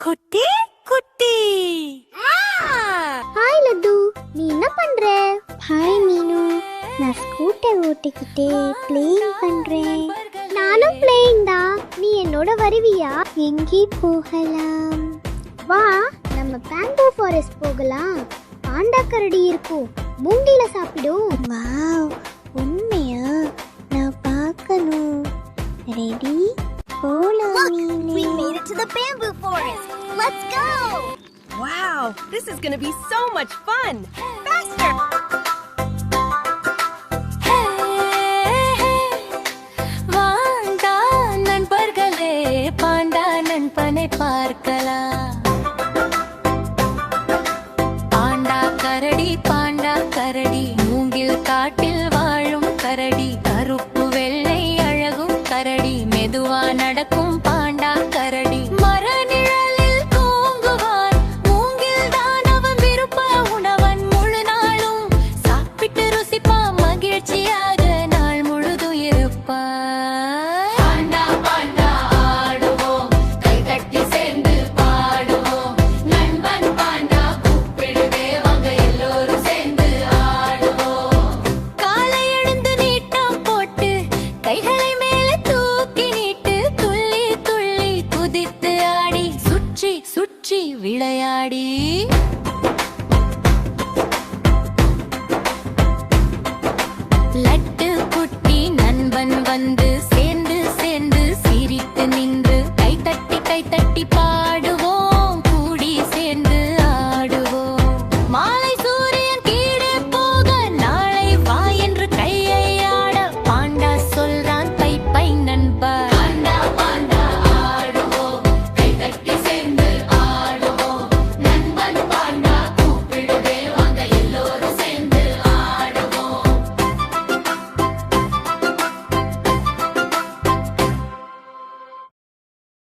குட்டி குட்டி. ஹாய் லட்டு, நீ என்ன பண்ற? ஹாய் மீனு, நான் ஸ்கூட்டர் ஓட்டிக்கிட்டே பிளேயிங் பண்றேன். நானும் பிளேயிங் தான். நீ என்னோட வருவியா? எங்கே போகலாம்? வா, நம்ம பேம்போ ஃபாரஸ்ட் போகலாம். பாண்டா கரடி இருக்கும், மூங்கில சாப்பிடும். வாவ், உண்மையா? நான் பார்க்கணும். ரெடி? போலாம். We made it to the bamboo forest. Let's go! Wow, this is going to be so much fun. Faster. வாண்டா நண்பர்களே, பாண்டா நண்பனை பார்க்கலாம். பாண்டா கரடி மூங்கில் காட்டில் வாழும் கரடி. கருப்பு வெள்ளை அழகும் கரடி, மெதுவா நடக்கும் பாண்டா கரடி. மர நிழலில் தூங்குவான், மூங்கில் தான் அவன் விருப்ப உணவன். முழு நாளும் சாப்பிட்டு ருசிப்பா, மகிழ்ச்சியாக நாள் முழுதும் இருப்பான். பாண்டா பாண்டா ஆடுவோம், கை தட்டி சேர்ந்து பாடுவோம். நண்பன் பாண்டா கூப்பிடுவே, வாங்க எல்லோரும் சேர்ந்து ஆடுவோம். காலை எழுந்து நீட்டம் போட்டு, கைகளை மேலே தூக்கி நீட்டு, துள்ளி துள்ளி குதித்து ஆடி, சுற்றி சுற்றி விளையாடி.